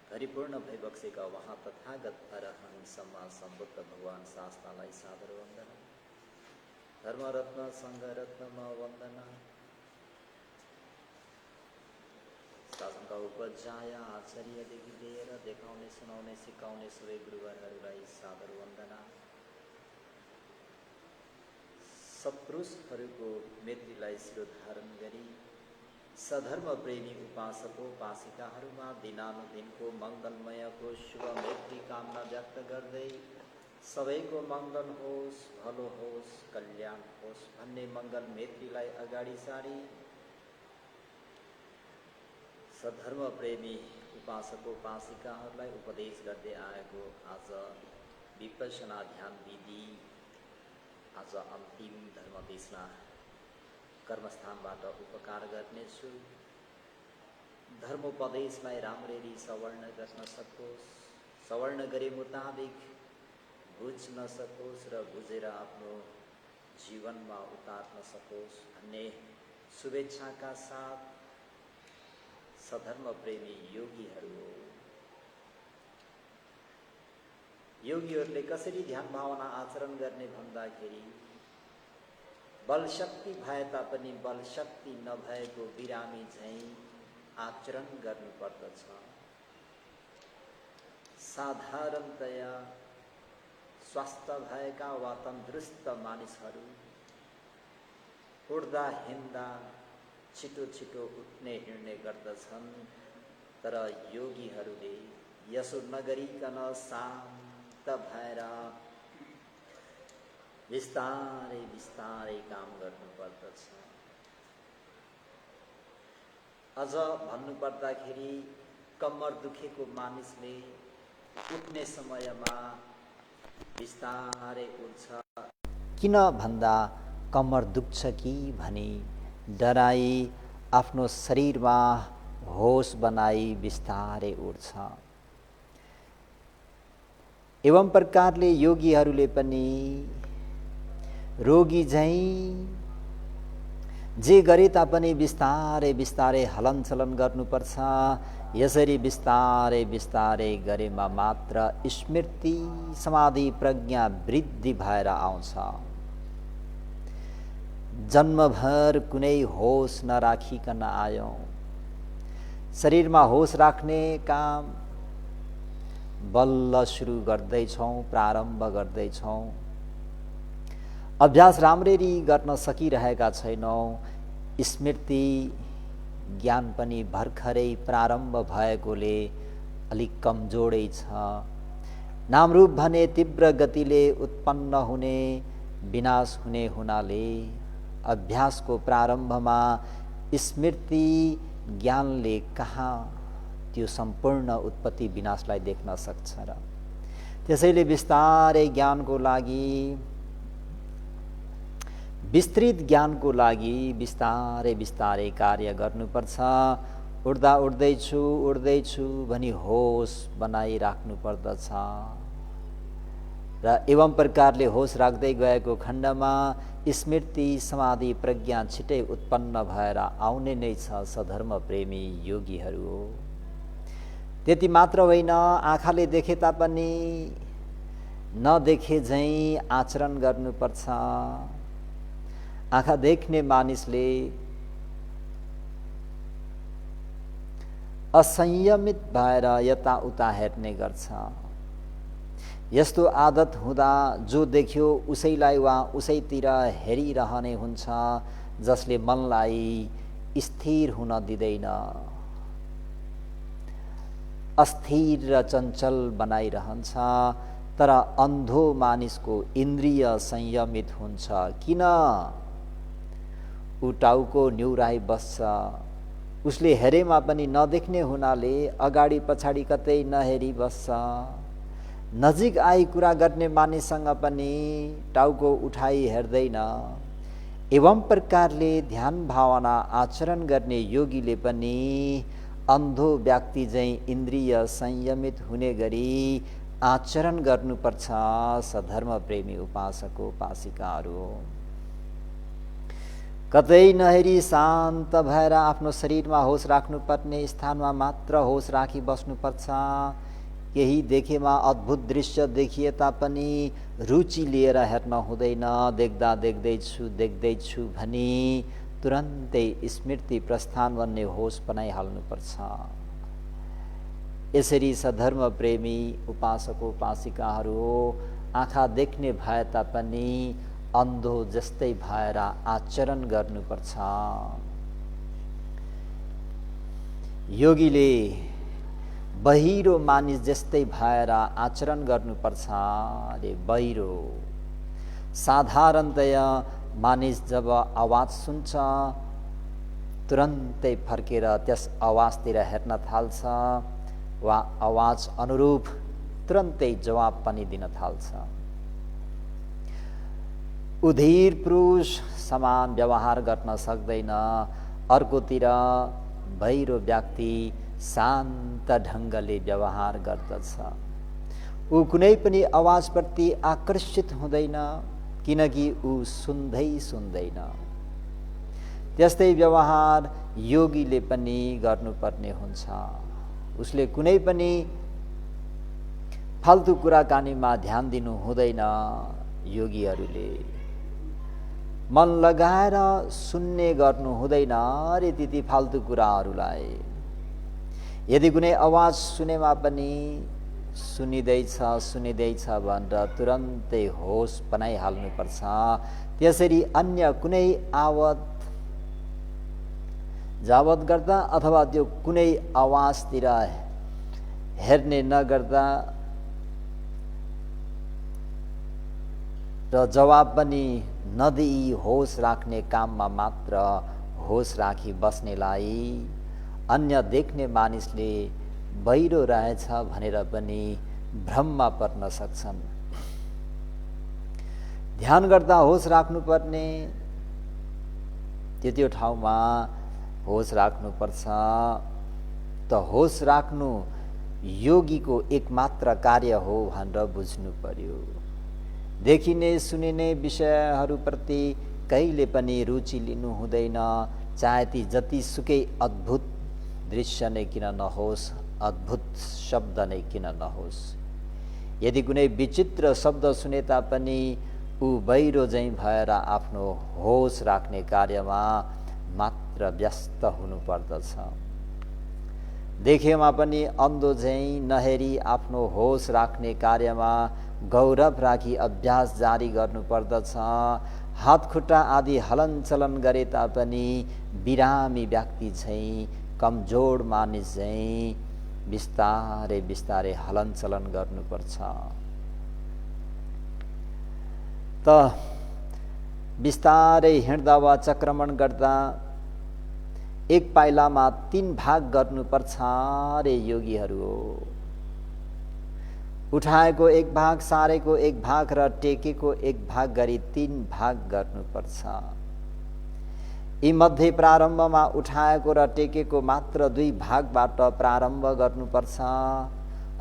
परिपूर्ण भइबक्सेका वहाँ तथागत अरहं सम्मा सम्बुद्ध भगवान शास्तालाई सादर वन्दना। धर्मरत्न सङ्घरत्नमा वन्दना। शासनका उपध्याय आचार्यदेखि लिएर देखाउने सुनाउने सिकाउने सबै गुरुवरहरूलाई सादर वन्दना। सत्पुरुषहरूको मेत्रीलाई शिरोधारण गरी सधर्म प्रेमी उपासकोपासिकाहरूमा दिनानुदिनको मङ्गलमयको शुभ मैत्री कामना व्यक्त गर्दै सबैको मङ्गल होस्, भलो होस्, कल्याण होस् भन्ने मङ्गल मैत्रीलाई अगाडि सारी सधर्म प्रेमी उपासकोपासिकाहरूलाई उपदेश गर्दै आएको आज विपश्यना ध्यान विधि आज अन्तिम धर्मदेशना कर्मस्थानबाट उपकार गर्नेछु। धर्मोपदेशलाई राम्ररी सवर्ण गर्न सकोस्, सवर्ण गरे मुताबिक बुझ्न सकोस् र बुझेर आफ्नो जीवनमा उतार्न सकोस् भन्ने शुभेच्छाका साथ सधर्म प्रेमी योगीहरू हो। योगीहरूले कसरी ध्यान भावना आचरण गर्ने भन्दाखेरि बल शक्ति भए तापनि बल शक्ति नभएको बिरामी झैं आचरण गर्नुपर्दछ। साधारणतया स्वास्थ्य भएका वा तन्दुरुस्त मानिसहरू उड्दा हिँड्दा छिटो छिटो उठ्ने हिँड्ने गर्दछन्, तर योगीहरूले यसो नगरिकन शान्त भएर बिस्तारै बिस्तारै काम गर्नुपर्दछ। अझ भन्नुपर्दाखेरि कम्मर दुखेको मानिसले उठ्ने समयमा बिस्तारै उठ्छ। किन भन्दा कम्मर दुख्छ कि भनी डराई आफ्नो शरीरमा होस बनाई बिस्तारै उठ्छ। एवं प्रकारले योगीहरूले पनि रोगी झैं जे गरे तापनि बिस्तारै बिस्तारै हलनचलन गर्नुपर्छ। यसरी बिस्तारै बिस्तारै गरेमा मात्र स्मृति समाधि प्रज्ञा वृद्धि भएर आउँछ। जन्मभर कुनै होस नराखिकन आयौं, शरीरमा होस राख्ने काम बल्ल सुरु गर्दैछौँ, प्रारम्भ गर्दैछौँ। अभ्यास राम्ररी गर्न सकिरहेका छैनौँ। स्मृति ज्ञान पनि भर्खरै प्रारम्भ भएकोले अलिक कमजोरै छ। नामरूप भने तीव्र गतिले उत्पन्न हुने विनाश हुने हुनाले अभ्यासको प्रारम्भमा स्मृति ज्ञानले कहाँ त्यो सम्पूर्ण उत्पत्ति विनाशलाई देख्न सक्छ र त्यसैले बिस्तारै ज्ञानको लागि विस्तृत ज्ञानको लागि बिस्तारै बिस्तारै कार्य गर्नुपर्छ। उड्दा उड्दैछु भनी होस बनाइराख्नु पर्दछ र एवं प्रकारले होस राख्दै गएको खण्डमा स्मृति समाधि प्रज्ञा छिटै उत्पन्न भएर आउने नै छ सधर्म प्रेमी योगीहरू हो। त्यति मात्र होइन, आँखाले देखे तापनि नदेखे झैं आचरण गर्नुपर्छ। आँखा देख्ने मानिसले असंयमित भएर यताउता हेर्ने गर्छ। यस्तो आदत हुँदा जो देख्यो उसैलाई वा उसैतिर हेरिरहने हुन्छ, जसले मनलाई स्थिर हुन दिँदैन, अस्थिर र चञ्चल बनाइरहन्छ। तर अन्धो मानिसको इन्द्रिय संयमित हुन्छ। किन? ऊ टाउको न्युराई बस्छ। उसले हेरेमा पनि नदेख्ने हुनाले अगाडि पछाडि कतै नहेरी बस्छ। नजिक आई कुरा गर्ने मानिससँग पनि टाउको उठाई हेर्दैन। एवं प्रकारले ध्यान भावना आचरण गर्ने योगीले पनि अन्धो व्यक्ति झैं इन्द्रिय संयमित हुने गरी आचरण गर्नुपर्छ। सधर्म प्रेमी उपासक उपासिकाहरू कतै नहेरी शान्त भएर आफ्नो शरीरमा होस राख्नुपर्ने स्थानमा मात्र होस राखी बस्नुपर्छ। केही देखेमा अद्भुत दृश्य देखिए तापनि रुचि लिएर हेर्न हुँदैन। देख्दा देख्दैछु भनी तुरन्तै स्मृति प्रस्थान भन्ने होस बनाइहाल्नुपर्छ। यसरी सधर्म प्रेमी उपासक उपासिकाहरू आँखा देख्ने भए तापनि अन्धो जस्तै भएर आचरण गर्नुपर्छ। योगीले बहिरो मानिस जस्तै भएर आचरण गर्नुपर्छ। अरे बहिरो साधारणतया मानिस जब आवाज सुन्छ तुरन्तै फर्केर त्यस आवाजतिर हेर्न थाल्छ वा आवाज अनुरूप तुरन्तै जवाब पनि दिन थाल्छ। उधिर पुरुष समान व्यवहार गर्न सक्दैन। अर्कोतिर बहिरो व्यक्ति शान्त ढङ्गले व्यवहार गर्दछ। ऊ कुनै पनि आवाजप्रति आकर्षित हुँदैन किनकि ऊ सुन्दैन। त्यस्तै व्यवहार योगीले पनि गर्नुपर्ने हुन्छ। उसले कुनै पनि फाल्तु कुराकानीमा ध्यान दिनु हुँदैन। योगीहरूले मन लगाएर सुन्ने गर्नु हुँदैन रे ती फाल्तु कुराहरूलाई। यदि कुनै आवाज सुनेमा पनि सुनिँदैछ भनेर तुरन्तै होस बनाइहाल्नुपर्छ। त्यसरी अन्य कुनै आवत जावत गर्दा अथवा त्यो कुनै आवाजतिर हेर्ने नगर्दा र जवाब पनि नदिई होस राख्ने काममा मात्र होस राखी बस्नेलाई अन्य देख्ने मानिसले बहिरो रहेछ भनेर पनि भ्रममा पर्न सक्छन्। ध्यान गर्दा होस राख्नुपर्ने त्यो ठाउँमा होस राख्नुपर्छ। त होस राख्नु योगीको एकमात्र कार्य हो भनेर बुझ्नु पर्यो। देखिने सुनिने विषयहरूप्रति कहिले पनि रुचि लिनु हुँदैन, चाहे ती जतिसुकै अद्भुत दृश्य नै किन नहोस्, अद्भुत शब्द नै किन नहोस्। यदि कुनै विचित्र शब्द सुने तापनि ऊ बहिरो झैँ भएर आफ्नो होस राख्ने कार्यमा मात्र व्यस्त हुनुपर्दछ। देखेमा पनि अन्धो झैँ नहेरी आफ्नो होस राख्ने कार्यमा गौरव राखी अभ्यास जारी गर्नुपर्दछ। हात खुट्टा आदि हलनचलन गरे तापनि बिरामी व्यक्ति झैँ, कमजोर मानिस झैँ बिस्तारै बिस्तारै हलनचलन गर्नुपर्छ। त बिस्तारै हिँड्दा वा चक्रमण गर्दा एक पाइलामा 3 भाग गर्नुपर्छ रे योगीहरू हो। उठाएको एक भाग, सारेको एक भाग र टेकेको एक भाग गरी 3 भाग गर्नुपर्छ। यी मध्ये प्रारम्भमा उठाएको र टेकेको मात्र 2 भागबाट प्रारम्भ गर्नुपर्छ।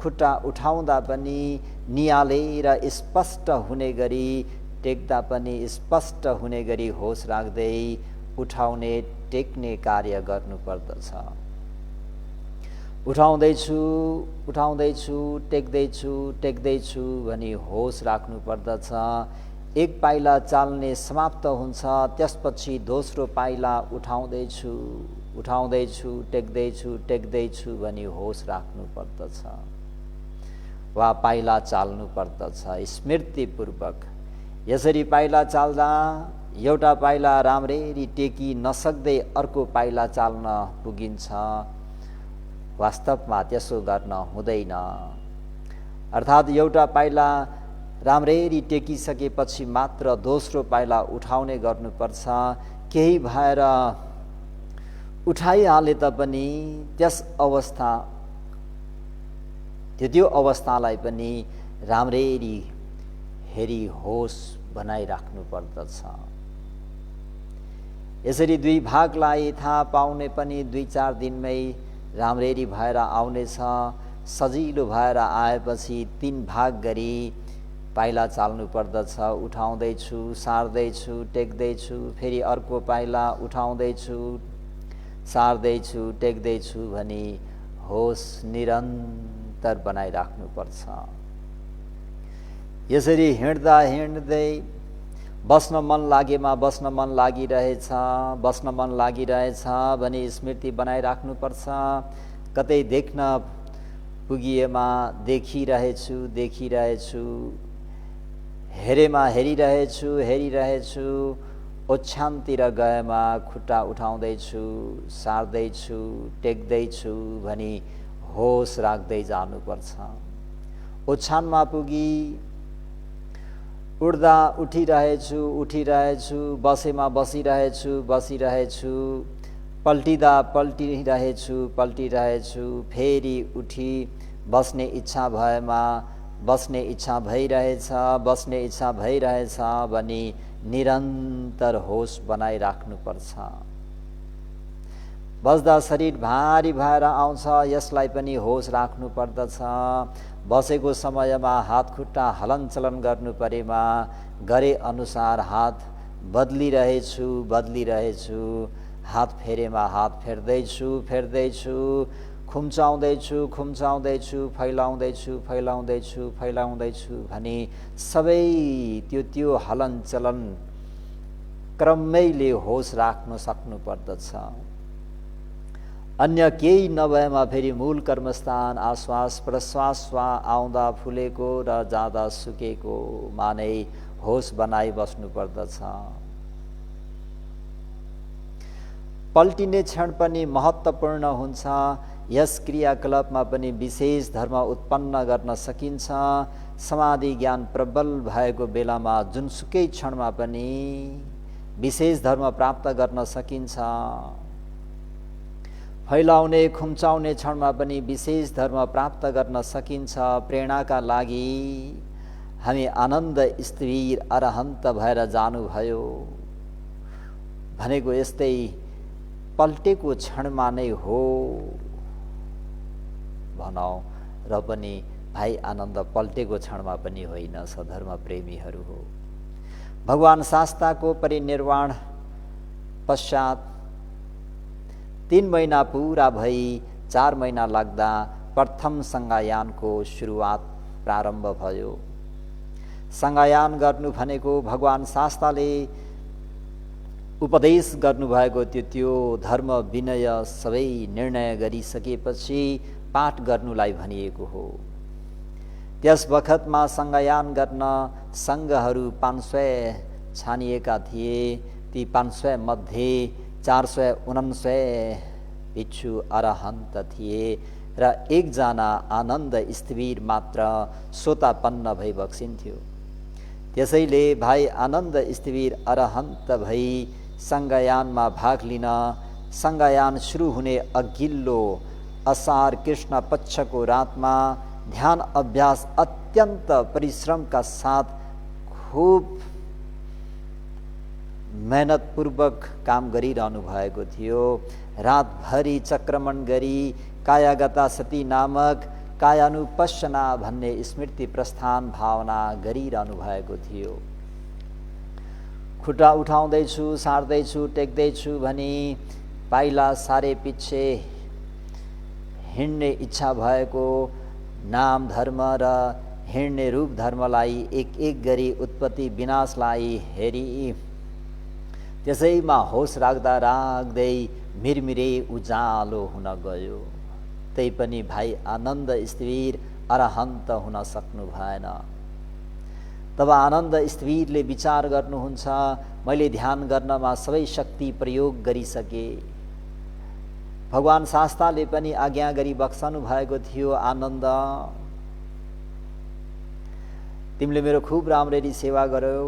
खुट्टा उठाउँदा पनि नियालेर स्पष्ट हुने गरी, टेक्दा पनि स्पष्ट हुने गरी होस राख्दै उठाउने टेक्ने कार्य गर्नुपर्दछ। उठाउँदैछु टेक्दैछु भनी होस राख्नुपर्दछ। एक पाइला चाल्ने समाप्त हुन्छ, त्यसपछि दोस्रो पाइला उठाउँदैछु टेक्दैछु भनी होस राख्नुपर्दछ वा पाइला चाल्नुपर्दछ स्मृतिपूर्वक। यसरी पाइला चाल्दा एउटा पाइला राम्ररी टेकी नसक्दै अर्को पाइला चाल्न पुगिन्छ। वास्तवमा त्यसो गर्न हुँदैन। अर्थात् एउटा पाइला राम्ररी टेकिसकेपछि मात्र दोस्रो पाइला उठाउने गर्नुपर्छ। केही भएर उठाइहाले तापनि त्यो अवस्थालाई पनि राम्ररी हेरी होस बनाइराख्नु पर्दछ। यसरी 2 भागलाई थाहा पाउने पनि 2-4 दिनमै राम्ररी भएर आउनेछ। सजिलो भएर आएपछि 3 भाग गरी पाइला चाल्नु पर्दछ। उठाउँदैछु, सार्दैछु, टेक्दैछु, फेरि अर्को पाइला उठाउँदैछु, सार्दैछु, टेक्दैछु भनी होस निरन्तर बनाइराख्नुपर्छ। यसरी हिँड्दा हिँड्दै बस्न मन लागेमा बस्न मन लागिरहेछ, बस्न मन लागिरहेछ भनी स्मृति बनाइराख्नुपर्छ। कतै देख्न पुगिएमा देखिरहेछु, देखिरहेछु, हेरेमा हेरिरहेछु, हेरिरहेछु, ओछ्यानतिर गएमा खुट्टा उठाउँदैछु, सार्दैछु, टेक्दैछु भनी होस राख्दै जानुपर्छ। ओछ्यानमा पुगी उड्दा उठिरहेछु, उठिरहेछु, बसेमा बसिरहेछु, बसिरहेछु, पल्टिँदा पल्टिरहेछु, पल्टिरहेछु, फेरि उठी बस्ने इच्छा भएमा बस्ने इच्छा भइरहेछ, बस्ने इच्छा भइरहेछ भनी निरन्तर होस बनाइराख्नुपर्छ। बस्दा शरीर भारी भएर आउँछ, यसलाई पनि होस राख्नु पर्दछ। बसेको समयमा हात खुट्टा हलनचलन गर्नु परेमा गरे अनुसार हात बदलिरहेछु, बदलिरहेछु, हात फेरेमा हात फेर्दैछु, फेर्दैछु, खुम्चाउँदैछु, खुम्चाउँदैछु, फैलाउँदैछु, फैलाउँदैछु, फैलाउँदैछु भनी सबै त्यो हलनचलन क्रमैले होस राख्न सक्नु पर्दछ। अन्य केही नभएमा फेरि मूल कर्मस्थान आश्वास प्रश्वासमा आउँदा फुलेको र जाँदा सुकेको मानै होस बनाइ बस्नु पर्दछ। पल्टिने क्षण पनि महत्त्वपूर्ण हुन्छ। यस क्रियाकलापमा पनि विशेष धर्म उत्पन्न गर्न सकिन्छ। समाधि ज्ञान प्रबल भएको बेलामा जुनसुकै क्षणमा पनि विशेष धर्म प्राप्त गर्न सकिन्छ। फैलाउने खुम्चाउने क्षणमा पनि विशेष धर्म प्राप्त गर्न सकिन्छ। प्रेरणाका लागि हामी आनन्द स्थिर अरहन्त भएर जानुभयो भनेको यस्तै पल्टेको क्षणमा नै हो भनौँ, र पनि भाइ आनन्द पल्टेको क्षणमा पनि होइन, सधर्म प्रेमीहरू हो। भगवान शास्ताको परिनिर्वाण पश्चात 3 महिना पुरा भई 4 महिना लाग्दा प्रथम संगायानको सुरुवात प्रारम्भ भयो। संगायान गर्नु भनेको भगवान शास्ताले उपदेश गर्नुभएको त्यो धर्म विनय सबै निर्णय गरिसकेपछि पाठ गर्नुलाई भनिएको हो। त्यस बखतमा संगायान गर्न सङ्घहरू 500 छानिएका थिए। ती 500 मध्ये 499 भिक्षु अरहन्त थिए र 1 जना आनन्द स्थिर मात्र सोतापन्न भई बक्सिन्थ्यो। त्यसैले भाइ आनन्द स्थिर अरहन्त भई संगायानमा भाग लिन संगायान सुरु हुने अघिल्लो असार कृष्ण पक्षको रातमा ध्यान अभ्यास अत्यन्त परिश्रमका साथ खूब मेहनतपूर्वक काम गरिरहनु भएको थियो। रातभरि चक्रमण गरी कायागता सती नामक कायानुपश्यना भन्ने स्मृति प्रस्थान भावना गरिरहनु भएको थियो। खुट्टा उठाउँदैछु, सार्दैछु, टेक्दैछु भनी पाइला सारे पछि हिँड्ने इच्छा भएको नाम धर्म र हिँड्ने रूप धर्मलाई एक एक गरी उत्पत्ति विनाशलाई हेरी त्यसैमा होस राख्दा राख्दै मिरमिरे उज्यालो हुन गयो। तै पनि भाइ आनन्द स्थिर अरहन्त हुन सक्नु भएन। तब आनन्द स्थिरले विचार गर्नुहुन्छ, मैले ध्यान गर्नमा सबै शक्ति प्रयोग गरिसके। भगवान शास्ताले पनि आज्ञा गरी बक्सनु भएको थियो, आनन्द तिमीले मेरो खूब राम्ररी सेवा गर्यौ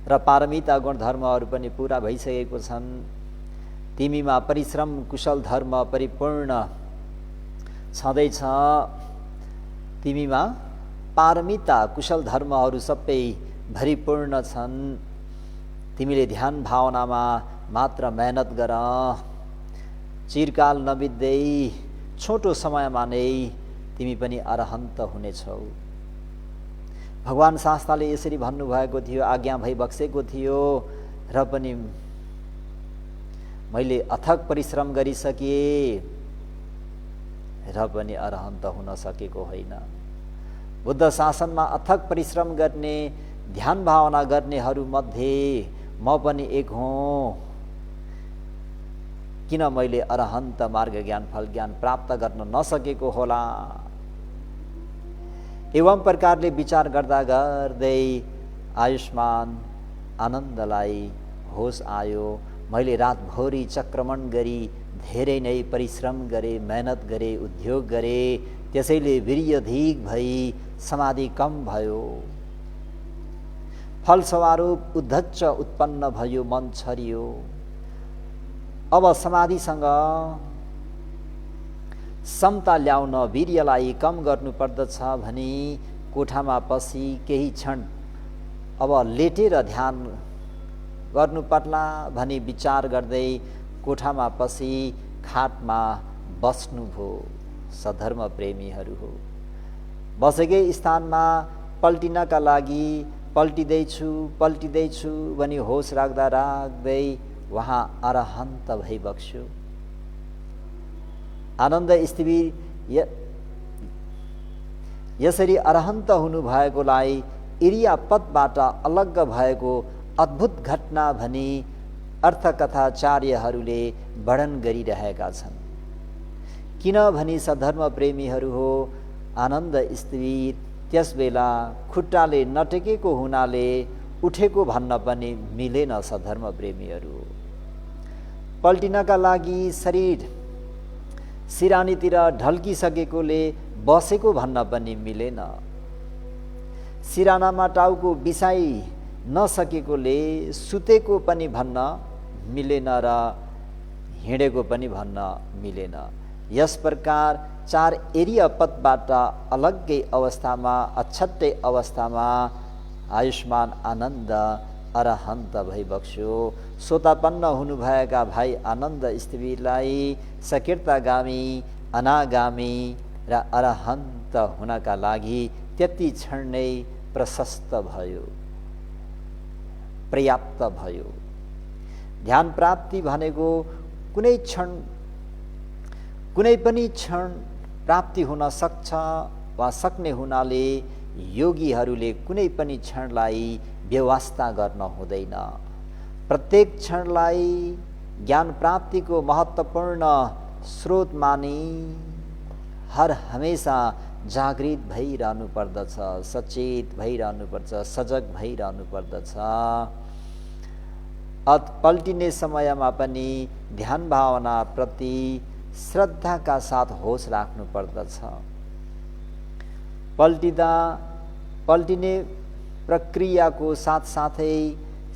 र पारमिता गुण धर्महरू पनि पुरा भइसकेको छन्। तिमीमा परिश्रम कुशल धर्म परिपूर्ण छँदैछ। तिमीमा पारमिता कुशल धर्महरू सबै भरिपूर्ण छन्। तिमीले ध्यान भावनामा मात्र मेहनत गर। चिरकाल नबित्दै छोटो समयमा नै तिमी पनि अरहन्त हुनेछौ। भगवान शास्त्रले यसरी भन्नुभएको थियो, आज्ञा भइबक्सेको थियो र पनि मैले अथक परिश्रम गरिसकेँ र पनि अरहन्त हुन सकेको होइन। बुद्ध शासनमा अथक परिश्रम गर्ने, ध्यान भावना गर्नेहरूमध्ये म पनि एक हुँ। किन मैले अरहन्त मार्ग ज्ञान फल ज्ञान प्राप्त गर्न नसकेको होला? एवं प्रकारले विचार गर्दा गर्दै आयुष्मान आनन्दलाई होस आयो। मैले रातभरि चक्रमण गरी धेरै नै परिश्रम गरेँ, मेहनत गरेँ, उद्योग गरेँ, त्यसैले वीर्य अधिक भई समाधि कम भयो। फलस्वरूप उद्धच्च उत्पन्न भयो, मन छरियो। अब समाधिसँग समता ल्याउन वीर्यलाई कम गर्नुपर्दछ भनी कोठामा पसी केही क्षण अब लेटेर ध्यान गर्नु पर्ला भनी विचार गर्दै कोठामा पसी खाटमा बस्नुभयो। सधर्म प्रेमीहरू हो, बसेकै स्थानमा पल्टिनका लागि पल्टिँदैछु भनी होस राख्दा राख्दै वहाँ अरहन्त भई बक्स्यो। आनन्द स्थिर यसरी अरहन्त हुनुभएकोलाई इरियापतबाट अलग्ग भएको अद्भुत घटना भनी अर्थकथाचार्यहरूले वर्णन गरिरहेका छन्। किनभने सधर्म प्रेमीहरू हो, आनन्द स्थिर त्यस बेला खुट्टाले नटेकेको हुनाले उठेको भन्न पनि मिलेन। सधर्म प्रेमीहरू पल्टिनका लागि शरीर सिरानीतिर ढल्किसकेकोले बसेको भन्न पनि मिलेन। सिरानामा टाउको बिसाइ नसकेकोले सुतेको पनि भन्न मिलेन र हिँडेको पनि भन्न मिलेन। यस प्रकार चार एरिया पथबाट अलग्गै अवस्थामा, अछट्टै अवस्थामा आयुष्मान आनन्द अरहन्त भई बक्स्यो। सोतापन्न हुनुभएका भाइ आनन्द स्थिरलाई सकीर्तागामी, अनागामी र अरहन्त हुनका लागि त्यति क्षण नै प्रशस्त भयो, पर्याप्त भयो। ध्यान प्राप्ति भनेको कुनै पनि क्षण प्राप्ति हुन सक्छ वा सक्ने हुनाले योगीहरूले कुनै पनि क्षणलाई व्यवस्था गर्न हुँदैन। प्रत्येक क्षणलाई ज्ञान प्राप्तिको महत्त्वपूर्ण स्रोत मानी हर हमेशा जागृत भइरहनु पर्दछ, सचेत भइरहनु पर्छ, सजग भइरहनु पर्दछ। पल्टिने समयमा पनि ध्यान भावना प्रति श्रद्धाका साथ होस राख्नु पर्दछ। पल्टिने प्रक्रियाको साथसाथै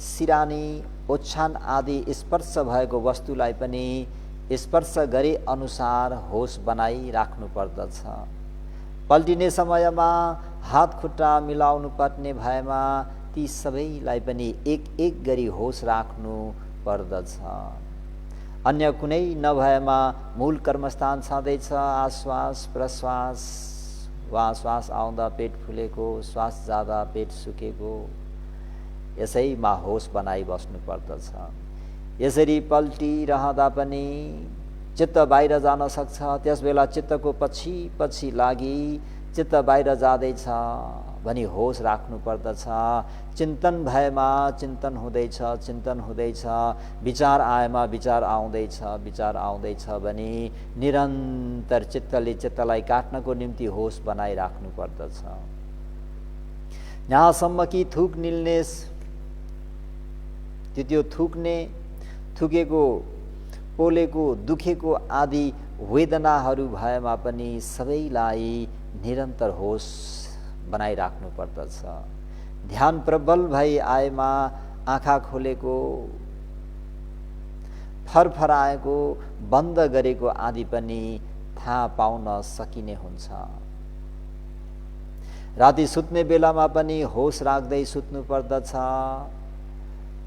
सिरानी, ओछ्यान आदि स्पर्श भएको वस्तुलाई पनि स्पर्श गरे अनुसार होस बनाई राख्नु पर्दछ। पल्टिने समयमा हात खुट्टा मिलाउनु पर्ने भएमा ती सबैलाई पनि एक एक गरी होस राख्नु पर्दछ। अन्य कुनै नभएमा मूल कर्मस्थान छँदैछ। आश्वास प्रश्वास वा श्वास आउँदा पेट फुलेको, श्वास जाँदा पेट सुकेको, यसैमा होस बनाई बस्नु पर्दछ। यसरी पल्टिरहँदा पनि चित्त बाहिर जान सक्छ। त्यस बेला चित्तको पछि पछि लागि चित्त बाहिर जाँदैछ भनी होस राख्नु पर्दछ। चिन्तन भएमा चिन्तन हुँदैछ, विचार आएमा विचार आउँदैछ भनी निरन्तर चित्तले चित्तलाई काट्नको निम्ति होस बनाई राख्नु पर्दछ। यहाँसम्म कि थुक निल्ने, त्यो थुक्ने, थुकेको, पोलेको, दुखेको आदि वेदनाहरू भएमा पनि सबैलाई निरन्तर होस बनाइराख्नु पर्दछ। ध्यान प्रबल भई आएमा आँखा खोलेको, फरफराएको, बन्द गरेको आदि पनि थाहा पाउन सकिने हुन्छ। राति सुत्ने बेलामा पनि होस राख्दै सुत्नु पर्दछ।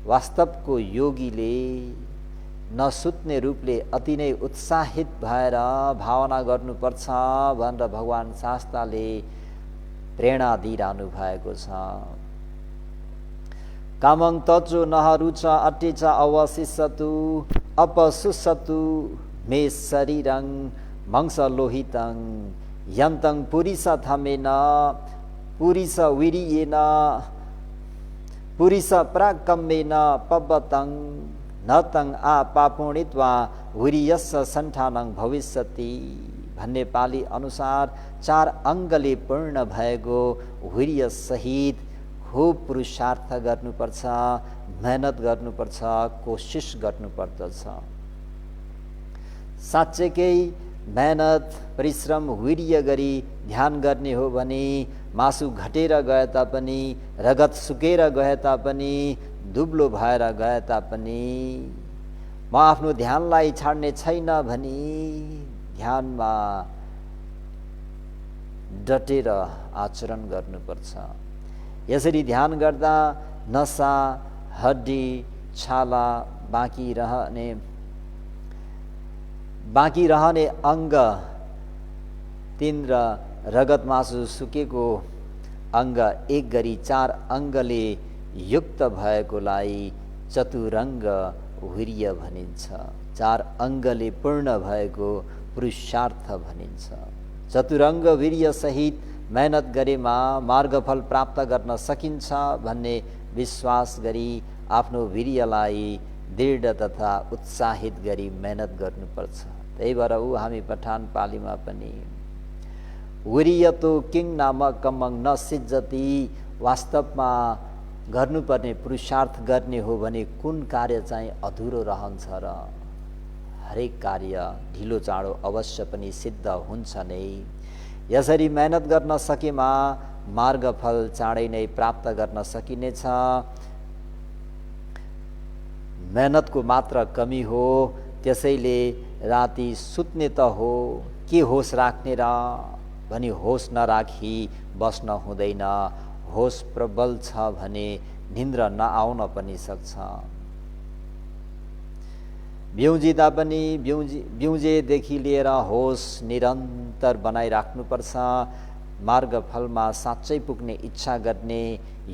वास्तवको योगीले नसुत्ने रूपले अति नै उत्साहित भएर भावना गर्नुपर्छ भनेर भगवान शास्त्रले प्रेरणा दिइरहनु भएको छ। कामं तचो नहरुच अटेच अवशिष्यतु अपसुसतु मे शरीरं मंस लोहितं यन्तं पुरिस थमेन पुरिस विरियेन पुरिस पराक्रमेन पवतं नतं आ पापुणित्वा विरियस्य सन्ठानं भविष्यति भन्ने पाली अनुसार 4 अङ्गले पूर्ण भएको वीर्य सहित खूब पुरुषार्थ गर्नुपर्छ, मेहनत गर्नुपर्छ, कोशिश गर्नुपर्दछ। साँच्चैकै मेहनत परिश्रम वीर्य गरी ध्यान गर्ने हो भने मासु घटेर गए तापनि, रगत सुकेर गए तापनि, दुब्लो भएर गए तापनि म आफ्नो ध्यानलाई छाड्ने छैन भनी ध्यानमा डटेर आचरण गर्नुपर्छ। यसरी ध्यान गर्दा नसा, हड्डी, छाला, बाँकी रहने अङ्ग 3 र रगत मासु सुकेको अङ्ग 1 गरी 4 अङ्गले युक्त भएकोलाई चतुरङ्ग वीर्य भनिन्छ। 4 अङ्गले पूर्ण भएको पुरुषार्थ भनिन्छ। चतुरङ्ग वीर्य सहित मेहनत गरेमा मार्गफल प्राप्त गर्न सकिन्छ भन्ने विश्वास गरी आफ्नो वीर्यलाई दृढ तथा उत्साहित गरी मेहनत गर्नुपर्छ। त्यही भएर हामी पठान पालीमा पनि वीर्यतो किङ नाम कमङ न सिज्जति, वास्तवमा गर्नुपर्ने पुरुषार्थ गर्ने हो भने कुन कार्य चाहिँ अधुरो रहन्छ र? हरेक कार्य ढिलो चाँडो अवश्य पनि सिद्ध हुन्छ नै। यसरी मेहनत गर्न सकेमा मार्गफल चाँडै नै प्राप्त गर्न सकिनेछ। मेहनतको मात्र कमी हो, त्यसैले राति सुत्ने त हो, के होस राख्ने र भनी होस नराखी बस्न हुँदैन। होस प्रबल छ भने निन्द्रा नआउन पनि सक्छ। बिउजिँदा पनि बिउजेदेखि लिएर होस निरन्तर बनाइराख्नुपर्छ। मार्गफलमा साँच्चै पुग्ने इच्छा गर्ने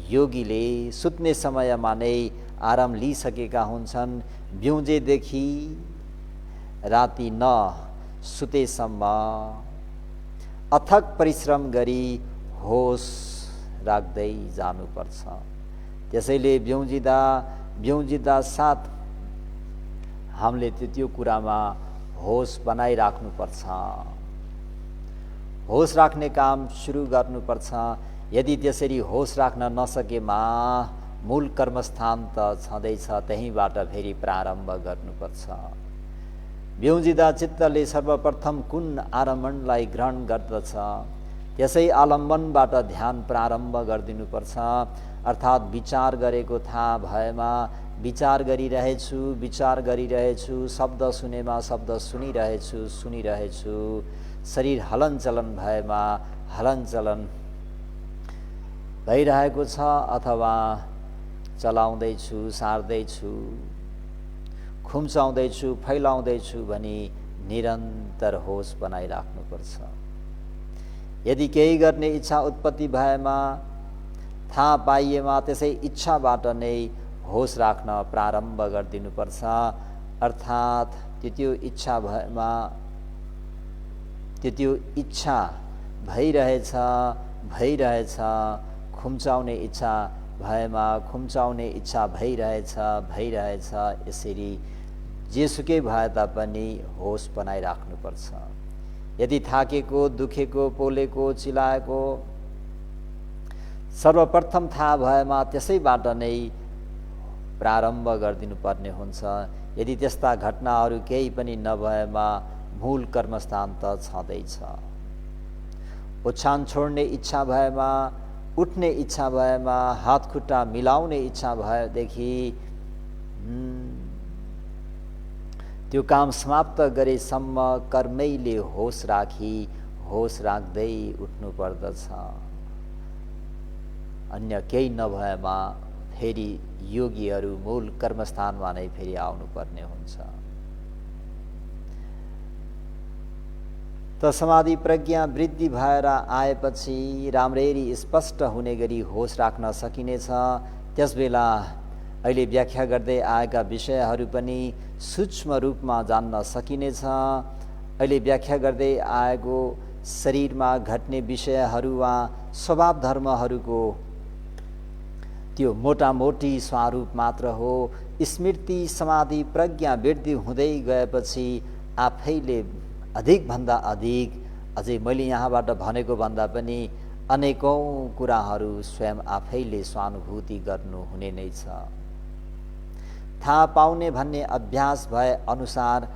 योगीले सुत्ने समयमा नै आराम लिइसकेका हुन्छन्। बिउजेदेखि राति न सुतेसम्म अथक परिश्रम गरी होस राख्दै जानुपर्छ। त्यसैले बिउजिँदा साथ हामीले त्यो कुरामा होस बनाइराख्नुपर्छ। होस राख्ने काम सुरु गर्नुपर्छ। यदि त्यसरी होस राख्न नसकेमा मूल कर्मस्थान त छँदैछ, त्यहीँबाट फेरि प्रारम्भ गर्नुपर्छ। बिउजिँदा चित्तले सर्वप्रथम कुन आलम्बनलाई ग्रहण गर्दछ, त्यसै आलम्बनबाट ध्यान प्रारम्भ गरिदिनुपर्छ। अर्थात् विचार गरेको थाहा भएमा विचार गरिरहेछु, शब्द सुनेमा शब्द सुनिरहेछु, शरीर हलनचलन भएमा हलनचलन भइरहेको छ अथवा चलाउँदैछु, सार्दैछु, खुम्चाउँदैछु, फैलाउँदैछु भनी निरन्तर होस बनाइराख्नुपर्छ। यदि केही गर्ने इच्छा उत्पत्ति भएमा थाहा पाइएमा त्यसै इच्छाबाट नै होस राख्न प्रारम्भ गरिदिनुपर्छ। अर्थात् त्यो इच्छा भइरहेछ, खुम्चाउने इच्छा भएमा खुम्चाउने इच्छा भइरहेछ। यसरी जेसुकै भए तापनि होस बनाइराख्नुपर्छ। यदि थाकेको, दुखेको, पोलेको, चिलाएको सर्वप्रथम थाहा भएमा त्यसैबाट नै प्रारम्भ गरिदिनु पर्ने हुन्छ। यदि त्यस्ता घटनाहरू केही पनि नभएमा मूल कर्मस्थान त छँदैछ। ओछ्यान छोड्ने इच्छा भएमा, उठ्ने इच्छा भएमा, हात खुट्टा मिलाउने इच्छा भएदेखि त्यो काम समाप्त गरेसम्म कर्मैले होस राख्दै उठ्नु पर्दछ। अन्य केही नभएमा फेरि योगीहरू मूल कर्मस्थानमा नै फेरि आउनुपर्ने हुन्छ। त समाधि प्रज्ञा वृद्धि भएर आएपछि राम्ररी स्पष्ट हुने गरी होस राख्न सकिनेछ। त्यसबेला अहिले व्याख्या गर्दै आएका विषयहरू पनि सूक्ष्म रूपमा जान्न सकिनेछ। अहिले व्याख्या गर्दै आएको शरीरमा घट्ने विषयहरू वा स्वभाव धर्महरूको त्यो मोटामोटी स्वरूप मात्र हो। स्मृति समाधि प्रज्ञा वृद्धि हुँदै गएपछि आफैले अधिकभन्दा अधिक, अझै मैले यहाँबाट भनेको भन्दा पनि अनेकौं कुराहरू स्वयं आफैले स्वानुभूति गर्नु हुने नै छ। थाहा पाउने भन्ने अभ्यास भए अनुसार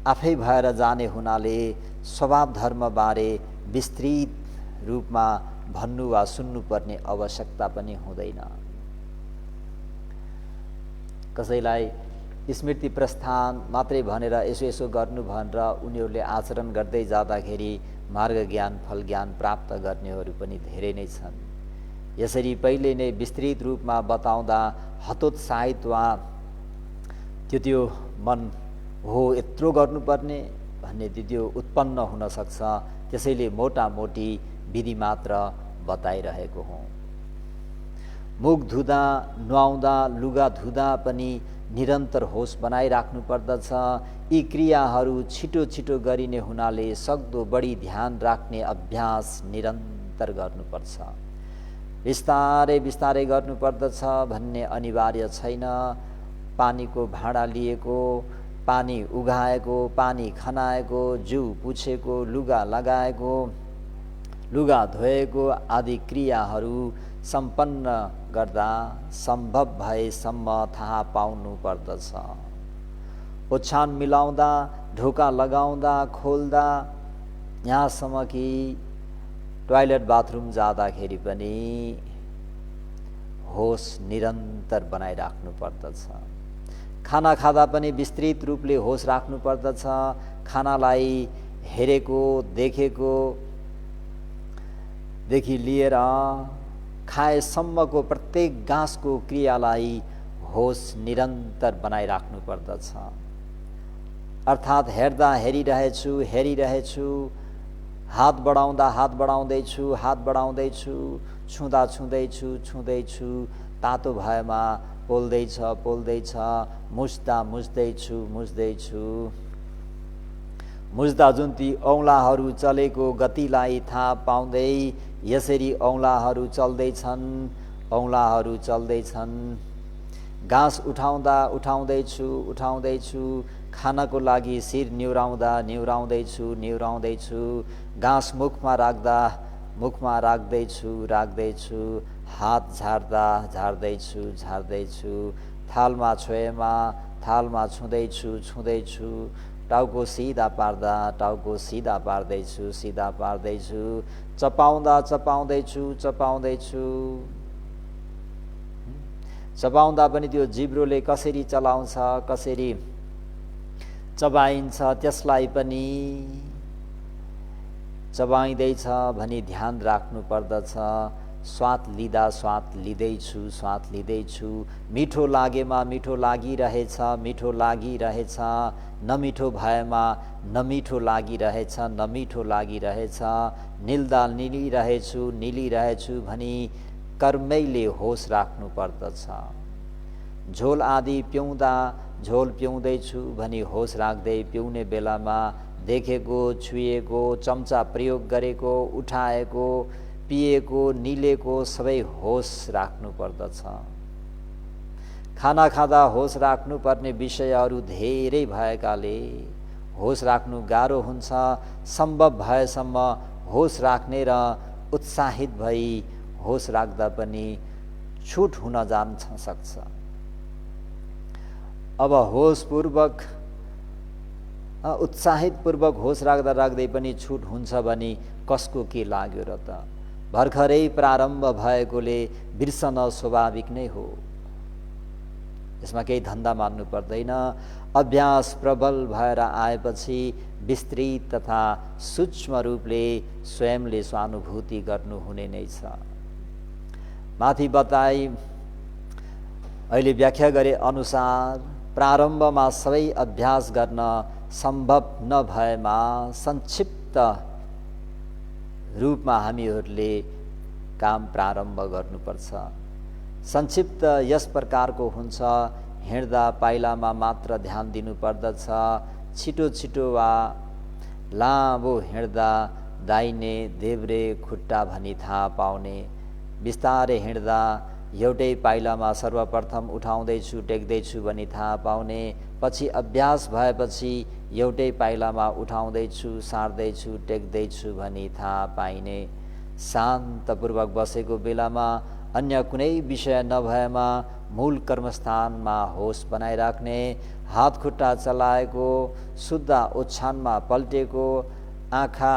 आफै भएर जाने हुनाले स्वभाव धर्मबारे विस्तृत रूपमा भन्नु वा सुन्नुपर्ने आवश्यकता पनि हुँदैन। कसैलाई स्मृति प्रस्थान मात्रै भनेर यसो यसो गर्नु भनेर उनीहरूले आचरण गर्दै जाँदाखेरि मार्ग ज्ञान फल ज्ञान प्राप्त गर्नेहरू पनि धेरै नै छन्। यसरी पहिले नै विस्तृत रूपमा बताउँदा हतोत्साहित वा त्यो मन हो यत्रो गर्नुपर्ने भन्ने त्यो उत्पन्न हुन सक्छ। त्यसैले मोटामोटी विधि मात्र बताइरहेको हुँ। मुख धुँदा नुहाउँदा लुगा धुँदा पनि निरन्तर होस बनाइराख्नु पर्दछ। यी क्रियाहरू छिटो छिटो गरिने हुनाले सक्दो बढी ध्यान राख्ने अभ्यास निरन्तर गर्नुपर्छ। बिस्तारै बिस्तारै गर्नुपर्दछ भन्ने अनिवार्य छैन। पानीको भाँडा लिएको, पानी उघाएको, पानी खनाएको, जिउ पुछेको, लुगा लगाएको, लुगा धोएको आदि क्रियाहरू सम्पन्न गर्दा सम्भव भएसम्म थाहा पाउनु पर्दछ। ओछ्यान मिलाउँदा, ढोका लगाउँदा, खोल्दा, यहाँसम्म कि टोयलेट बाथरुम जाँदाखेरि पनि होस निरन्तर बनाइराख्नु पर्दछ। खाना खाँदा पनि विस्तृत रूपले होस राख्नु पर्दछ। खानालाई हेरेको देखेको देखि लिएर खाएसम्मको प्रत्येक गाँसको क्रियालाई होस निरन्तर बनाइराख्नु पर्दछ। अर्थात् हेर्दा हेरिरहेछु हेरिरहेछु, हात बढाउँदा हात बढाउँदैछु हात बढाउँदैछु, छुँदा छुँदैछु छुँदैछु, तातो भएमा पोल्दैछ पोल्दैछ, मुछ्दा मुछ्दैछु मुछ्दैछु। मुछ्दा जुन ती औँलाहरू चलेको गतिलाई थाहा पाउँदै यसरी औँलाहरू चल्दैछन् औँलाहरू चल्दैछन्। घाँस उठाउँदा उठाउँदैछु उठाउँदैछु, खानको लागि शिर निहुराउँदा निहुराउँदैछु निहुराउँदैछु, घाँस मुखमा राख्दा मुखमा राख्दैछु राख्दैछु, हात झार्दा झार्दैछु झार्दैछु, थालमा छोएमा थालमा छुँदैछु छुँदैछु, टाउको सिधा पार्दा टाउको सिधा पार्दैछु सिधा पार्दैछु, चपाउँदा चपाउँदैछु चपाउँदैछु। चपाउँदा पनि त्यो जिब्रोले कसरी चलाउँछ कसरी चबाइन्छ त्यसलाई पनि चबाइँदैछ भनी ध्यान राख्नु पर्दछ। स्वाद लिँदा स्वाद लिँदैछु स्वाद लिँदैछु, मिठो लागेमा मिठो लागिरहेछ मिठो लागिरहेछ, नमिठो भएमा नमिठो लागिरहेछ नमिठो लागिरहेछ, निल्दा निलिरहेछु निलिरहेछु भनी कर्मैले होस राख्नु पर्दछ। झोल आदि पिउँदा झोल पिउँदैछु भनी होस राख्दै पिउने बेलामा देखेको छुएको, चम्चा प्रयोग गरेको, उठाएको, पिएको, निलेको सबै होस राख्नु पर्दछ। खाना खाँदा होस राख्नुपर्ने विषयहरू धेरै भएकाले होस राख्नु गाह्रो हुन्छ। सम्भव भएसम्म होस राख्ने र उत्साहित भई होस राख्दा पनि छुट हुन जान सक्छ। अब होसपूर्वक उत्साहितपूर्वक होस राख्दा राख्दै पनि छुट हुन्छ भने कसको के लाग्यो र त? भर्खरै प्रारम्भ भएकोले बिर्सन स्वाभाविक नै हो। यसमा केही धन्दा मान्नु पर्दैन। अभ्यास प्रबल भएर आएपछि विस्तृत तथा सूक्ष्म रूपले स्वयंले स्वानुभूति गर्नु हुने नै छ। माथि बताई अहिले व्याख्या गरे अनुसार प्रारम्भमा सबै अभ्यास गर्न सम्भव नभएमा संक्षिप्त रूपमा हामीहरूले काम प्रारम्भ गर्नुपर्छ। संक्षिप्त यस प्रकारको हुन्छ, हिँड्दा पाइलामा मात्र ध्यान दिनुपर्दछ। छिटो छिटो वा लामो हिँड्दा दाहिने देब्रे खुट्टा भनी थाहा पाउने। बिस्तारै हिँड्दा एउटै पाइलामा सर्वप्रथम उठाउँदैछु टेक्दैछु भनी थाहा पाउने। पछि अभ्यास भएपछि एउटै पाइलामा उठाउँदैछु सार्दैछु टेक्दैछु भनी थाहा पाइने। शान्तपूर्वक बसेको बेलामा अन्य कुनै विषय नभएमा मूल कर्मस्थानमा होस बनाइराख्ने। हात खुट्टा चलाएको, सुत्दा ओछ्यानमा पल्टेको, आँखा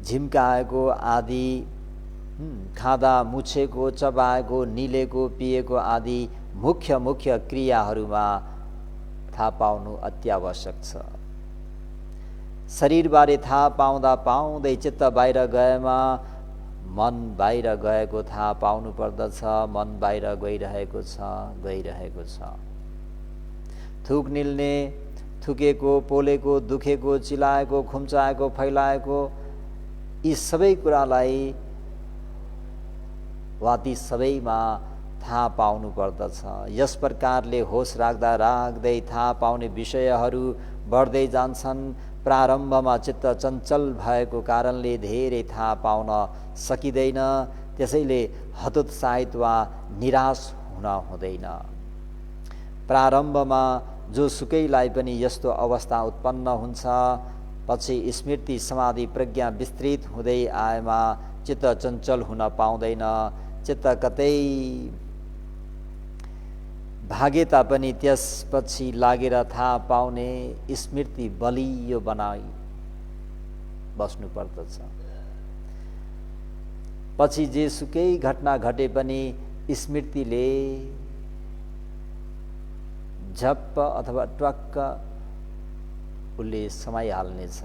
झिम्काएको आदि, खाँदा मुछेको, चबाएको, निलेको, पिएको आदि मुख्य मुख्य क्रियाहरूमा थाहा पाउनु अत्यावश्यक छ। शरीरबारे थाहा पाउँदा पाउँदै चित्त बाहिर गएमा मन बाहिर गएको थाहा पाउनु पर्दछ। मन बाहिर गइरहेको छ। थुक निल्ने, थुकेको, पोलेको, दुखेको, चिलाएको, खुम्चाएको, फैलाएको, यी सबै कुरालाई वा ती सबैमा थाहा पाउनु पर्दछ। यस प्रकारले होस राख्दा राख्दै थाहा पाउने विषयहरू बढ्दै जान्छन्। प्रारम्भमा चित्त चञ्चल भएको कारणले धेरै थाहा पाउन सकिँदैन। त्यसैले हतोत्साहित वा निराश हुन हुँदैन। प्रारम्भमा जोसुकैलाई पनि यस्तो अवस्था उत्पन्न हुन्छ। पछि स्मृति समाधि प्रज्ञा विस्तृत हुँदै आएमा चित्त चञ्चल हुन पाउँदैन। चित्त कतै भागे तापनि त्यसपछि लागेर थाहा पाउने स्मृति बलियो बनाई बस्नु पर्दछ। पछि जेसुकै घटना घटे पनि स्मृतिले झप्प अथवा ट्वाक्क उसले समाइहाल्नेछ।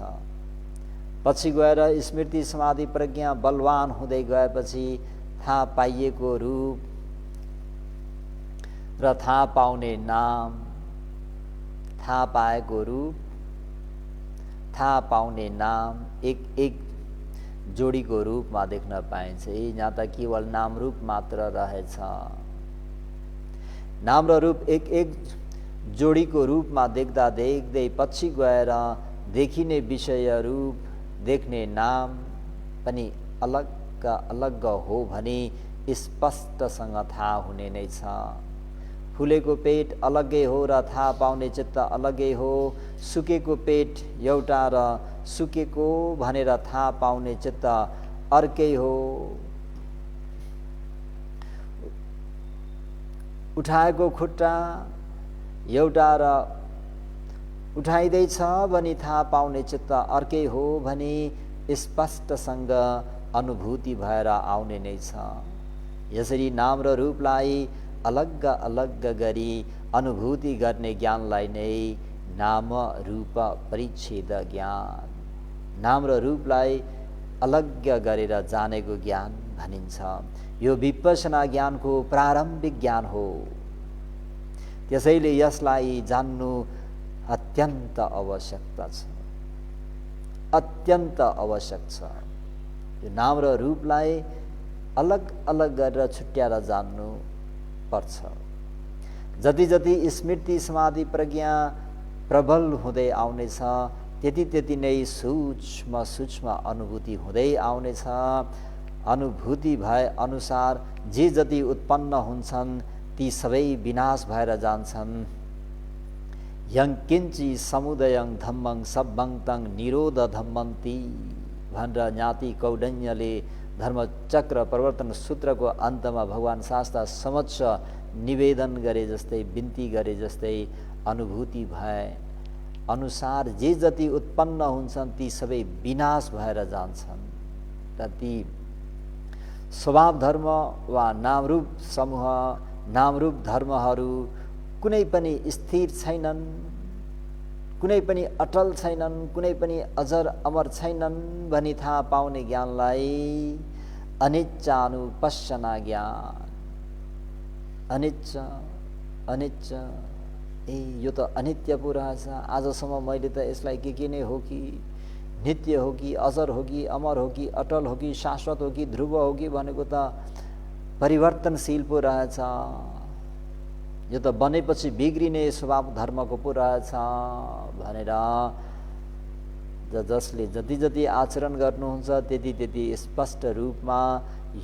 पछि गएर स्मृति समाधि प्रज्ञा बलवान हुँदै गएपछि थाहा पाइएको रूप र थाहा पाउने नाम, थाहा पाएको रूप, थाहा पाउने नाम एक एक जोडीको रूपमा देख्न पाइन्छ। यहाँ त केवल नाम रूप मात्र रहेछ। नाम र रूप एक एक जोडीको रूपमा देख्दा देख्दै पछि गएर देखिने विषय रूप, देख्ने नाम पनि अलग अलग हो भने स्पष्टसँग थाहा हुने नै छ। फुलेको पेट अलग्गै हो र थाहा पाउने चित्त अलग्गै हो। सुकेको पेट एउटा र सुकेको भनेर थाहा पाउने चित्त अर्कै हो। उठाएको खुट्टा एउटा र उठाइँदैछ भनी थाहा पाउने चित्त अर्कै हो भने स्पष्टसँग अनुभूति भएर आउने नै छ। यसरी नाम र रूपलाई अलग अलग गरी अनुभूति गर्ने ज्ञानलाई नै नाम रूप परिच्छेद ज्ञान, नाम र रूपलाई अलग गरेर जानेको ज्ञान भनिन्छ। यो विपश्यना ज्ञानको प्रारम्भिक ज्ञान हो। त्यसैले यसलाई जान्नु अत्यन्त आवश्यकता छ, अत्यन्त आवश्यक छ। यो नाम र रूपलाई अलग अलग गरेर छुट्याएर जान्नु पर्छ। जति जति स्मृति समाधि प्रज्ञा प्रबल हुँदै आउनेछ त्यति त्यति नै सूक्ष्म सूक्ष्म अनुभूति हुँदै आउनेछ। अनुभूति भए अनुसार जे जति उत्पन्न हुन्छन् ती सबै विनाश भएर जान्छन्। यं किञ्चि समुदयं धम्मं सब्बं तं निरोध धम्मन्ति भनेर ज्ञाति कौडन्यले धर्मचक्र प्रवर्तन सूत्रको अन्तमा भगवान शास्त्र समक्ष निवेदन गरे जस्तै, बिन्ती गरे जस्तै अनुभूति भए अनुसार जे जति उत्पन्न हुन्छन् ती सबै विनाश भएर जान्छन्। र ती स्वभाव धर्म वा नामरूप समूह, नामरूप धर्महरू कुनै पनि स्थिर छैनन्, कुनै पनि अटल छैनन्, कुनै पनि अजर अमर छैनन् भनी थाहा पाउने ज्ञानलाई अनिच्चानुपश्यना ज्ञान, अनिच्च अनिच्च ए यो त अनित्य पो रहेछ, आजसम्म मैले त यसलाई के नै हो कि नित्य हो कि अजर हो कि अमर हो कि अटल हो कि शाश्वत हो कि ध्रुव हो कि भनेको त परिवर्तनशील पो रहेछ, यो त बनेपछि बिग्रिने स्वभाव धर्मको पो रहेछ भनेर जसले जति जति आचरण गर्नुहुन्छ त्यति त्यति स्पष्ट रूपमा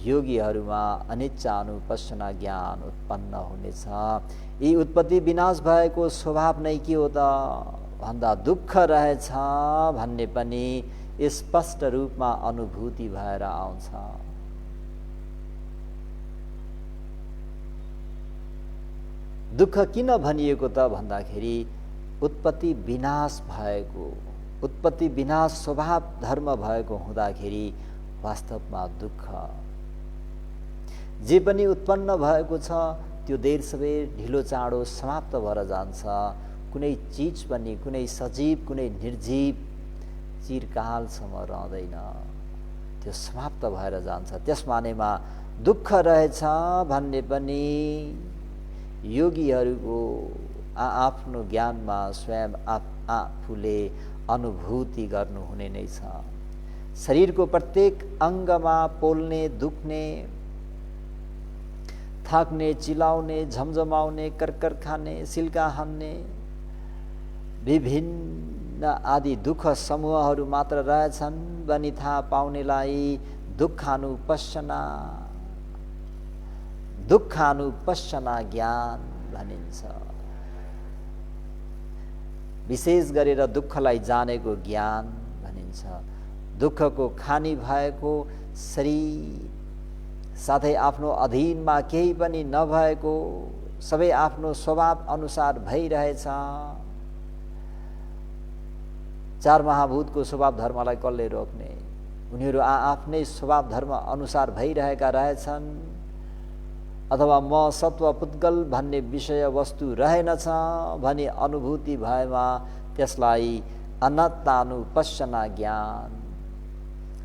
योगीहरूमा अनिच्छानुपश्यना ज्ञान उत्पन्न हुनेछ। यी उत्पत्ति विनाश भएको स्वभाव नै के हो त भन्दा दुःख रहेछ भन्ने पनि स्पष्ट रूपमा अनुभूति भएर आउँछ। दुःख किन भनिएको त भन्दाखेरि उत्पत्ति विनाश भएको, उत्पत्ति विनाश स्वभाव धर्म भएको हुँदाखेरि वास्तवमा दुःख जे पनि उत्पन्न भएको छ त्यो देर सबेर ढिलो चाँडो समाप्त भएर जान्छ। कुनै चीज पनि, कुनै सजीव कुनै निर्जीव चिरकालसम्म रहँदैन, त्यो समाप्त भएर जान्छ। त्यस मानेमा दुःख रहेछ भन्ने पनि योगीहरूको आफ्नो ज्ञानमा स्वयं आफूले अनुभूति गर्नुहुने नै छ। शरीरको प्रत्येक अङ्गमा पोल्ने, दुख्ने, थाक्ने, चिलाउने, झमझमाउने, कर्कर खाने, सिल्का हान्ने विभिन्न आदि दुःख समूहहरू मात्र रहेछन् भनी थाहा पाउनेलाई दुःखानुपश्यना ज्ञान भनिन्छ। विशेष गरेर दुःखलाई जानेको ज्ञान भनिन्छ। दुःखको खानी भएको शरीर साथै आफ्नो अधीनमा केही पनि नभएको, सबै आफ्नो स्वभाव अनुसार भइरहेछ। चार महाभूतको स्वभाव धर्मलाई कसले रोक्ने? उनीहरू आफ्नै स्वभाव धर्म अनुसार भइरहेका रहेछन्। अथवा म सत्व पुद्गल भन्ने विषय वस्तु रहेनछ भनी अनुभूति भएमा त्यसलाई अनात्मानुपश्यना ज्ञान,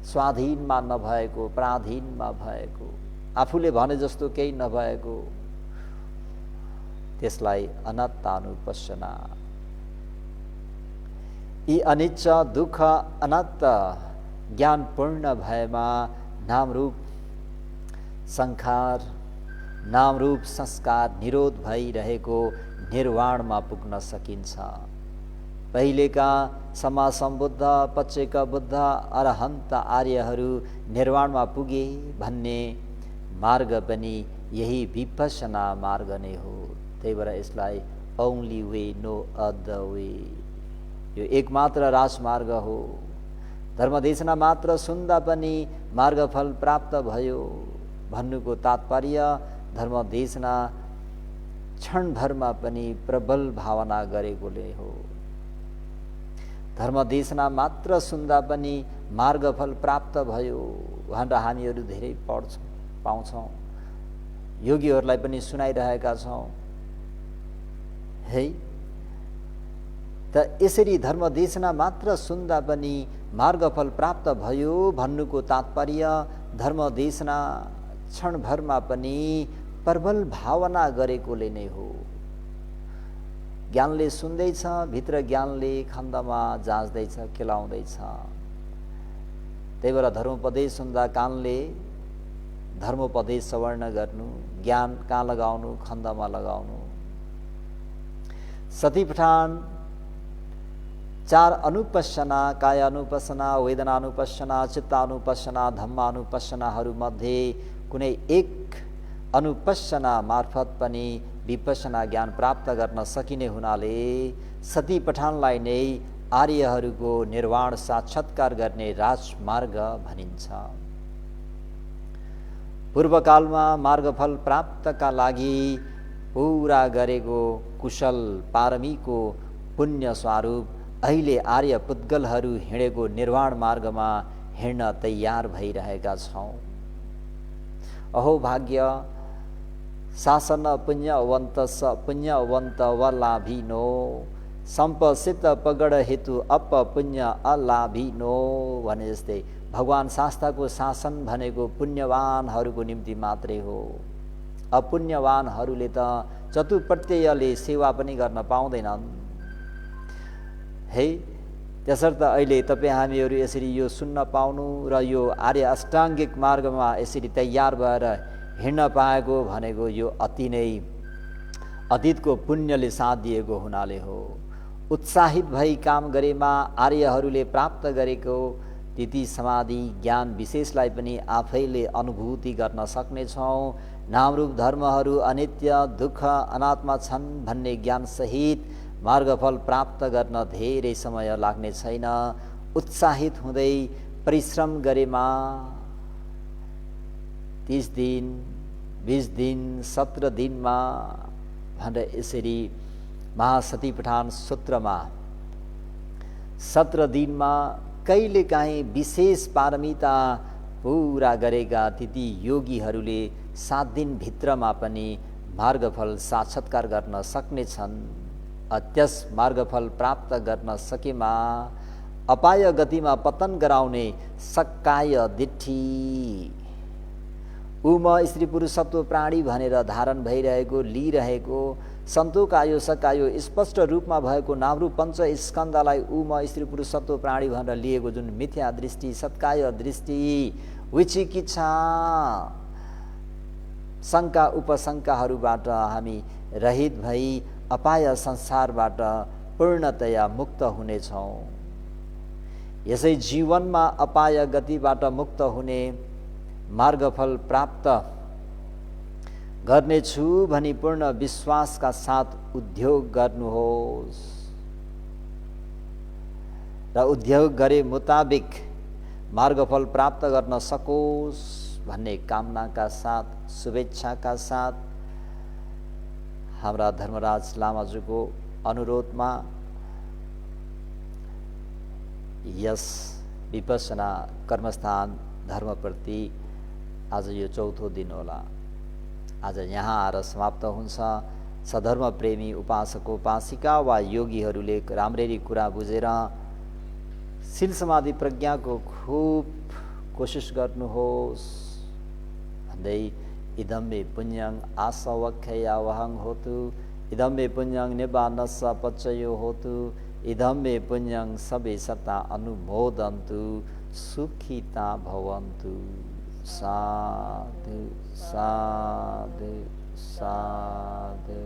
स्वाधीनमा नभएको, पराधीनमा भएको, आफूले भने जस्तो केही नभएको, त्यसलाई अनात्मानुपश्यना। यी अनिच्छ दुःख अनात्म ज्ञानपूर्ण भएमा नामरूप संखार, नामरूप संस्कार निरोध भइरहेको निर्वाणमा पुग्न सकिन्छ। पहिलेका समासम्बुद्ध, पछिका बुद्ध, अरहन्त आर्यहरू निर्वाणमा पुगे भन्ने मार्ग पनि यही विपश्यना मार्ग नै हो। त्यही भएर यसलाई only way, no other way, यो एकमात्र राजमार्ग हो। धर्मदेशना मात्र सुन्दा पनि मार्गफल प्राप्त भयो भन्नुको तात्पर्य धर्मदेशना क्षणभरमा पनि प्रबल भावना गरेकोले हो। धर्मदेशना मात्र सुन्दा पनि मार्गफल प्राप्त भयो भनेर हामीहरू धेरै पाउँछौँ, योगीहरूलाई पनि सुनाइरहेका छौँ है। त यसरी धर्मदेशना मात्र सुन्दा पनि मार्गफल प्राप्त भयो भन्नुको तात्पर्य धर्मदेशना क्षणभरमा पनि प्रबल भावना गरेकोले नै हो। ज्ञानले सुन्दैछ, भित्र ज्ञानले खण्डमा जाँच्दैछ, केलाउँदैछ। त्यही भएर धर्मोपदेश सुन्दा कानले धर्मोपदेश श्रवण गर्नु, ज्ञान कहाँ लगाउनु? खण्डमा लगाउनु। सतीपठान चार अनुपश्यना, कायानुपश्यना, वेदनानुपश्यना, चित्तानुपश्यना, धम्मानुपश्यनाहरूमध्ये कुनै एक अनुपश्यना मार्फत पनि विपश्यना ज्ञान प्राप्त गर्न सकिने हुनाले सतीपठानलाई नै आर्यहरूको निर्वाण साक्षात्कार गर्ने राजमार्ग भनिन्छ। पूर्वकालमा मार्गफल प्राप्तका लागि पुरा गरेको कुशल पारमीको पुण्य स्वरूप अहिले आर्य पुद्गलहरू हिँडेको निर्वाण मार्गमा हिँड्न तयार भइरहेका छौँ। अहो भाग्य शासन पुण्यवन्त स पुण्यवन्त वलाभिनो, सम्पसित पगड हेतु अप पुण्य अलाभिनो भने जस्तै भगवान शास्त्रको शासन भनेको पुण्यवानहरूको निम्ति मात्रै हो। अपुण्यवानहरूले त चतुप्रत्ययले सेवा पनि गर्न पाउँदैनन्। है त्यसर्थ अहिले तपाईँ हामीहरू यसरी यो सुन्न पाउनु र यो आर्य अष्टाङ्गिक मार्गमा यसरी तयार भएर हिँड्न पाएको भनेको यो अति नै अतीतको पुण्यले साथ दिएको हुनाले हो। उत्साहित भई काम गरेमा आर्यहरूले प्राप्त गरेको तिथि समाधि ज्ञान विशेषलाई पनि आफैले अनुभूति गर्न सक्नेछौँ। नामरूप धर्महरू अनित्य दुःख अनात्मा छन् भन्ने ज्ञानसहित मार्गफल प्राप्त गर्न धेरै समय लाग्ने छैन। उत्साहित हुँदै परिश्रम गरेमा 30 दिन 20 दिन 17 दिनमा भनेर यसरी महासतिपठान सूत्रमा 17 दिनमा कहिलेकाहीँ विशेष पारमिता पुरा गरेका ती योगीहरूले 7 दिनभित्रमा पनि मार्गफल साक्षात्कार गर्न सक्नेछन्। त्यस मार्गफल प्राप्त गर्न सकेमा अपाय गतिमा पतन गराउने सक्काय दिट्ठी उम स्त्री पुरुषत्व प्राणी भनेर धारण भइरहेको लिइरहेको सन्तोकायो सकायो स्पष्ट रूपमा भएको नामरूप पञ्च स्कन्धलाई उम स्त्री पुरुषत्व प्राणी भनेर लिएको जुन मिथ्या दृष्टि सत्काय दृष्टि विचिकित्सा शङ्का उपशङ्काहरूबाट हामी रहित भई अपाय संसारबाट पूर्णतया मुक्त हुनेछौँ। यसै जीवनमा अपाय गतिबाट मुक्त हुने मार्गफल प्राप्त गर्नेछु भनी पूर्ण विश्वासका साथ उद्योग गर्नुहोस् र उद्योग गरे मुताबिक मार्गफल प्राप्त गर्न सकोस् भन्ने कामनाका साथ शुभेच्छाका साथ हाम्रा धर्मराज लामाज्यूको अनुरोधमा यस विपश्यना कर्मस्थान धर्मप्रति आज यो चौथो दिन होला। आज यहाँ आएर समाप्त हुन्छ। सधर्म प्रेमी उपासक उपासिका वा योगीहरूले राम्ररी कुरा बुझेर शील समाधि प्रज्ञाको खूब कोसिस गर्नुहोस् भन्दै इदं मे पुण्यं आसवख्ययावहं होतु इदं मे पुण्यं निबानस्स पच्चयो होतु इदं मे पुण्यं सबे सता अनुमोदन्तु सुखिता भवन्तु। साधु साधु साधु।